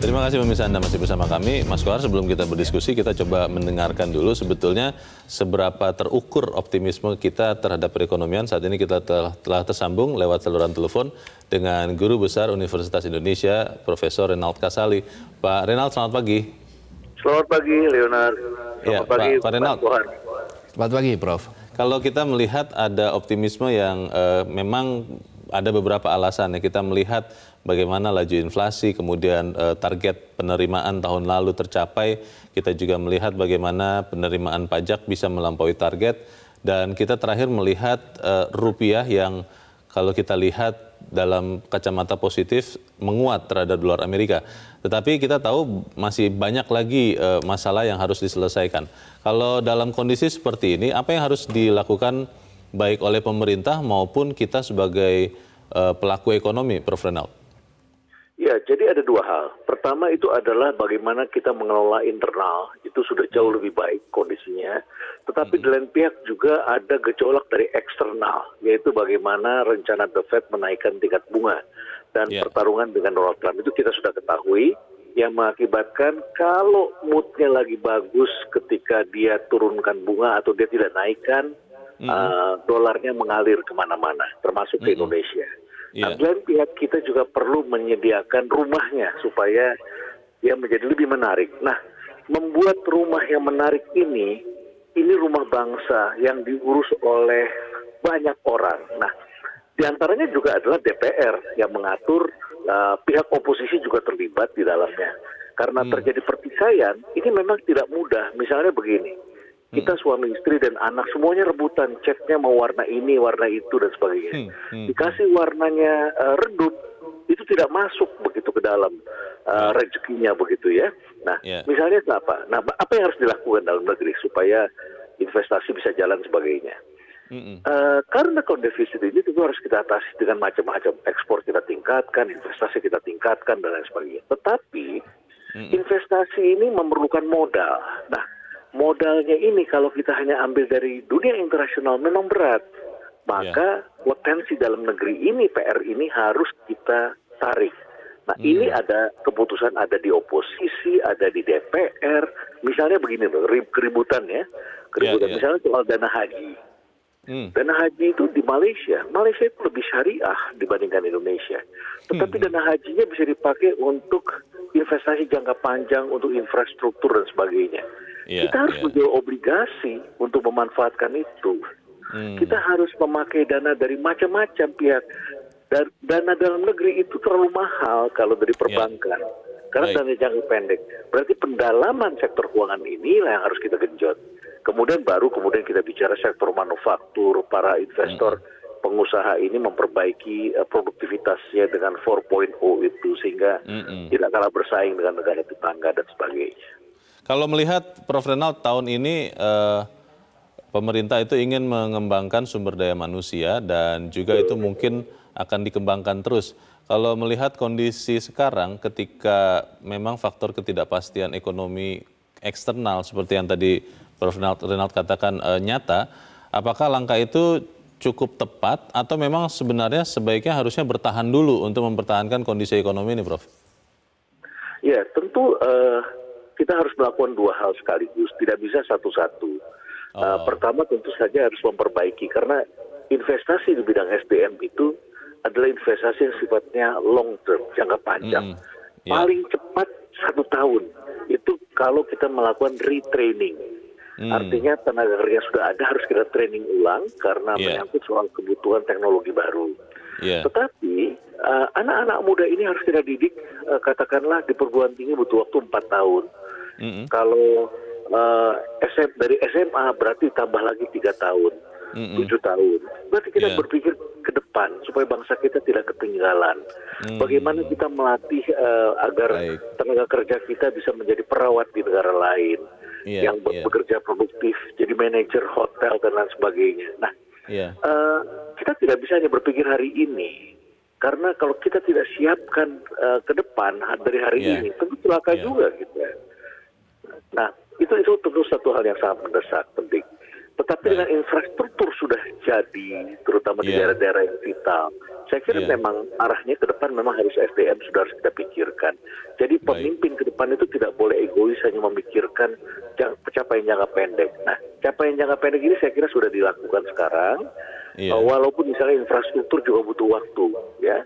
Terima kasih pemirsa Anda masih bersama kami. Mas Kohar, sebelum kita berdiskusi, kita coba mendengarkan dulu sebetulnya seberapa terukur optimisme kita terhadap perekonomian. Saat ini kita telah tersambung lewat saluran telepon dengan Guru Besar Universitas Indonesia, Profesor Renald Kasali. Pak Renald, selamat pagi. Selamat pagi, Leonard. Selamat pagi, Pak Renald. Selamat pagi, Prof. Kalau kita melihat ada optimisme yang memang ada beberapa alasan ya. Kita melihat bagaimana laju inflasi, kemudian target penerimaan tahun lalu tercapai. Kita juga melihat bagaimana penerimaan pajak bisa melampaui target. Dan kita terakhir melihat rupiah yang kalau kita lihat dalam kacamata positif menguat terhadap dolar Amerika. Tetapi kita tahu masih banyak lagi masalah yang harus diselesaikan. Kalau dalam kondisi seperti ini, apa yang harus dilakukan baik oleh pemerintah maupun kita sebagai pelaku ekonomi, Prof. Renald? Ya, jadi ada dua hal. Pertama itu adalah bagaimana kita mengelola internal, itu sudah jauh lebih baik kondisinya. Tetapi di lain pihak juga ada gejolak dari eksternal, yaitu bagaimana rencana The Fed menaikkan tingkat bunga. Dan pertarungan dengan Donald Trump itu kita sudah ketahui, yang mengakibatkan kalau moodnya lagi bagus ketika dia turunkan bunga atau dia tidak naikkan, dolarnya mengalir kemana-mana, termasuk ke Indonesia. Nah, di lain pihak kita juga perlu menyediakan rumahnya supaya dia menjadi lebih menarik. Nah, membuat rumah yang menarik ini rumah bangsa yang diurus oleh banyak orang. Nah, diantaranya juga adalah DPR yang mengatur, pihak oposisi juga terlibat di dalamnya. Karena terjadi pertikaian, ini memang tidak mudah. Misalnya begini. Kita suami istri dan anak semuanya rebutan, catnya mau warna ini, warna itu dan sebagainya. Dikasih warnanya redup, itu tidak masuk begitu ke dalam rezekinya begitu ya. Nah, misalnya apa? Nah, apa yang harus dilakukan dalam negeri supaya investasi bisa jalan sebagainya? Karena defisit ini tentu harus kita atasi dengan macam-macam. Ekspor kita tingkatkan, investasi kita tingkatkan dan lain sebagainya. Tetapi investasi ini memerlukan modal. Nah, modalnya ini kalau kita hanya ambil dari dunia internasional memang berat. Maka potensi dalam negeri ini, PR ini harus kita tarik. Nah, ini ada keputusan ada di oposisi, ada di DPR. Misalnya begini loh, keributan ya. Misalnya soal dana haji. Dana haji itu di Malaysia itu lebih syariah dibandingkan Indonesia. Tetapi dana hajinya bisa dipakai untuk investasi jangka panjang, untuk infrastruktur dan sebagainya. Kita harus menjual obligasi untuk memanfaatkan itu. Kita harus memakai dana dari macam-macam pihak. Dana dalam negeri itu terlalu mahal kalau dari perbankan. Karena dana jangka pendek. Berarti pendalaman sektor keuangan inilah yang harus kita genjot. Kemudian kita bicara sektor manufaktur, para investor, pengusaha ini memperbaiki produktivitasnya dengan 4.0 itu sehingga tidak kalah bersaing dengan negara tetangga dan sebagainya. Kalau melihat Prof. Renald tahun ini pemerintah itu ingin mengembangkan sumber daya manusia dan juga itu mungkin akan dikembangkan terus. Kalau melihat kondisi sekarang ketika memang faktor ketidakpastian ekonomi eksternal seperti yang tadi Prof. Renald katakan nyata, apakah langkah itu cukup tepat atau memang sebenarnya sebaiknya harusnya bertahan dulu untuk mempertahankan kondisi ekonomi ini, Prof? Ya, tentu kita harus melakukan dua hal sekaligus, tidak bisa satu-satu. Pertama tentu saja harus memperbaiki, karena investasi di bidang SDM itu adalah investasi yang sifatnya long term, jangka panjang. Paling cepat 1 tahun, itu kalau kita melakukan retraining. Artinya tenaga kerja sudah ada harus kita training ulang karena menyangkut soal kebutuhan teknologi baru. Tetapi anak-anak muda ini harus kita didik, katakanlah di perguruan tinggi butuh waktu 4 tahun. Kalau dari SMA berarti tambah lagi 3 tahun, 7 tahun. Berarti kita berpikir ke depan supaya bangsa kita tidak ketinggalan. Bagaimana kita melatih agar tenaga kerja kita bisa menjadi perawat di negara lain, yang bekerja produktif, jadi manajer hotel dan lain sebagainya. Nah, kita tidak bisa hanya berpikir hari ini. Karena kalau kita tidak siapkan ke depan dari hari ini, tentu celaka juga gitu. Nah, itu tentu satu hal yang sangat mendesak, penting. Tetapi dengan infrastruktur sudah jadi, terutama di daerah-daerah yang vital, Saya kira memang arahnya ke depan memang harus SDM sudah harus kita pikirkan. Jadi pemimpin ke depan itu tidak boleh egois hanya memikirkan pencapaian jangka pendek. Nah, capaian jangka pendek ini saya kira sudah dilakukan sekarang. Walaupun misalnya infrastruktur juga butuh waktu, ya.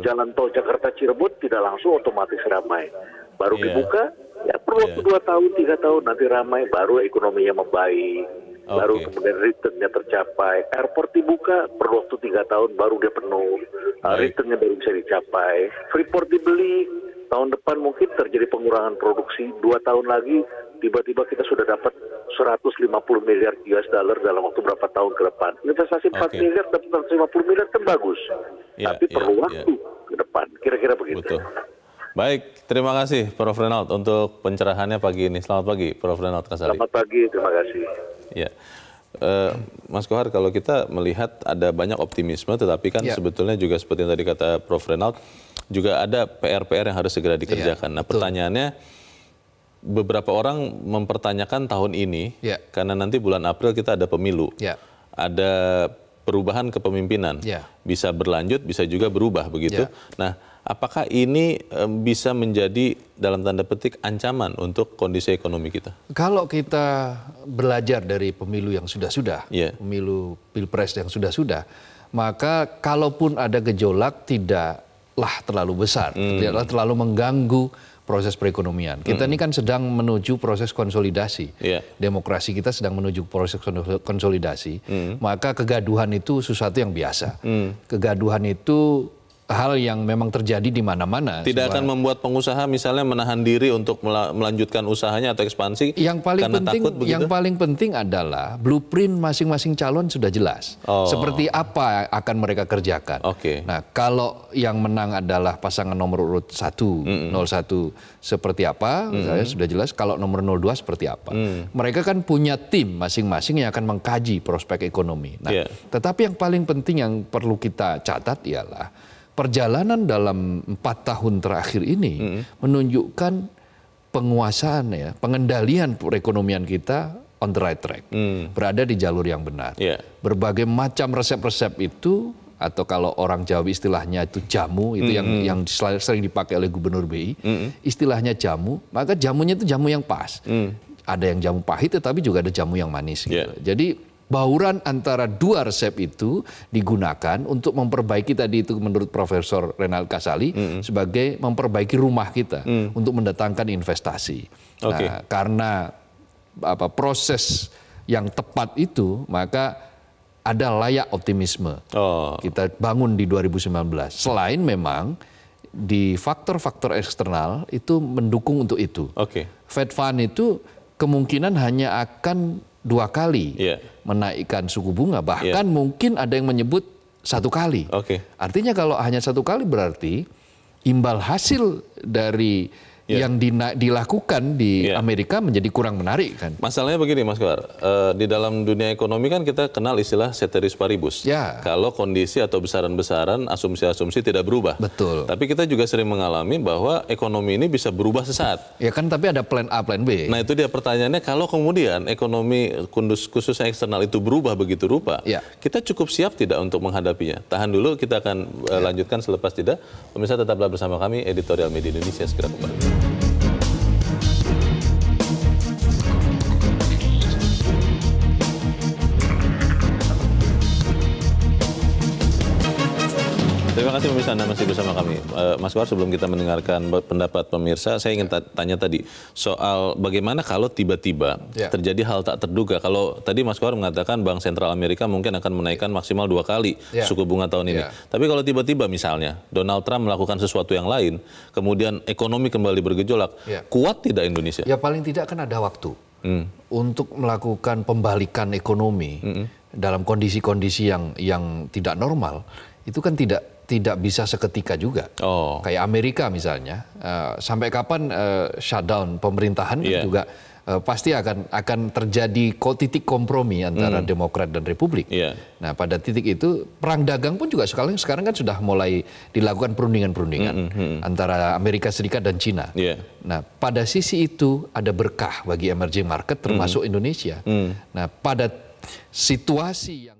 Jalan tol Jakarta Cirebon tidak langsung otomatis ramai. Baru dibuka, ya perlu waktu 2 tahun, 3 tahun nanti ramai, baru ekonominya membaik. Baru kemudian returnnya tercapai. Airport dibuka perlu waktu 3 tahun baru dia penuh. Returnnya baru bisa dicapai. Freeport dibeli tahun depan mungkin terjadi pengurangan produksi. 2 tahun lagi tiba-tiba kita sudah dapat 150 miliar US dollar dalam waktu berapa tahun ke depan. Investasi 4 miliar dapat 150 miliar kan bagus. Tapi perlu waktu ke depan. Kira-kira begitu. Betul. Baik, terima kasih Prof. Renald untuk pencerahannya pagi ini. Selamat pagi Prof. Renald Kasali. Selamat pagi, terima kasih. Ya, Mas Kohar, kalau kita melihat ada banyak optimisme, tetapi kan sebetulnya juga seperti yang tadi kata Prof. Renald, juga ada PR-PR yang harus segera dikerjakan. Nah, pertanyaannya, beberapa orang mempertanyakan tahun ini, karena nanti bulan April kita ada pemilu, ada perubahan kepemimpinan, bisa berlanjut, bisa juga berubah begitu. Nah, apakah ini bisa menjadi dalam tanda petik ancaman untuk kondisi ekonomi kita? Kalau kita belajar dari pemilu yang sudah-sudah, pemilu pilpres yang sudah-sudah, maka kalaupun ada gejolak tidaklah terlalu besar, tidaklah terlalu mengganggu proses perekonomian. Kita ini kan sedang menuju proses konsolidasi. Demokrasi kita sedang menuju proses konsolidasi. Maka kegaduhan itu sesuatu yang biasa. Kegaduhan itu hal yang memang terjadi di mana-mana. Tidak akan membuat pengusaha misalnya menahan diri untuk melanjutkan usahanya atau ekspansi karena takut begitu? Yang paling penting adalah blueprint masing-masing calon sudah jelas. Seperti apa akan mereka kerjakan. Nah, kalau yang menang adalah pasangan nomor urut 1, 01 seperti apa, misalnya sudah jelas. Kalau nomor 02 seperti apa. Mereka kan punya tim masing-masing yang akan mengkaji prospek ekonomi. Nah, tetapi yang paling penting yang perlu kita catat ialah perjalanan dalam 4 tahun terakhir ini menunjukkan penguasaan pengendalian perekonomian kita on the right track, berada di jalur yang benar. Berbagai macam resep-resep itu, atau kalau orang Jawa istilahnya itu jamu, itu yang sering dipakai oleh Gubernur BI, istilahnya jamu, maka jamunya itu jamu yang pas. Ada yang jamu pahit, tetapi juga ada jamu yang manis. Gitu. Jadi bauran antara dua resep itu digunakan untuk memperbaiki tadi itu menurut Profesor Renald Kasali sebagai memperbaiki rumah kita untuk mendatangkan investasi. Nah, karena proses yang tepat itu maka ada layak optimisme kita bangun di 2019. Selain memang di faktor-faktor eksternal itu mendukung untuk itu. Fed Fund itu kemungkinan hanya akan 2 kali menaikkan suku bunga, bahkan mungkin ada yang menyebut 1 kali. Artinya kalau hanya 1 kali berarti imbal hasil dari yang dilakukan di Amerika menjadi kurang menarik kan. Masalahnya begini Mas Kohar, di dalam dunia ekonomi kan kita kenal istilah ceteris paribus. Kalau kondisi atau besaran-besaran, asumsi-asumsi tidak berubah. Betul. Tapi kita juga sering mengalami bahwa ekonomi ini bisa berubah sesaat. Ya kan, tapi ada plan A, plan B. Nah itu dia pertanyaannya, kalau kemudian ekonomi khususnya eksternal itu berubah begitu rupa, kita cukup siap tidak untuk menghadapinya? Tahan dulu, kita akan lanjutkan selepas jeda. Pemirsa tetaplah bersama kami, Editorial Media Indonesia segera kembali. Terima kasih pemirsa, Anda masih bersama kami. Mas Kohar, sebelum kita mendengarkan pendapat pemirsa, saya ingin tanya tadi soal bagaimana kalau tiba-tiba terjadi hal tak terduga. Kalau tadi Mas Kohar mengatakan Bank Sentral Amerika mungkin akan menaikkan maksimal 2 kali suku bunga tahun ini. Tapi kalau tiba-tiba misalnya Donald Trump melakukan sesuatu yang lain, kemudian ekonomi kembali bergejolak, kuat tidak Indonesia? Ya paling tidak kan ada waktu untuk melakukan pembalikan ekonomi dalam kondisi-kondisi yang tidak normal. Itu kan tidak bisa seketika juga. Kayak Amerika misalnya, sampai kapan shutdown pemerintahan kan juga pasti akan terjadi titik kompromi antara Demokrat dan Republik. Nah pada titik itu perang dagang pun juga sekarang kan sudah mulai dilakukan perundingan-perundingan antara Amerika Serikat dan Cina. Nah pada sisi itu ada berkah bagi emerging market termasuk Indonesia. Nah pada situasi yang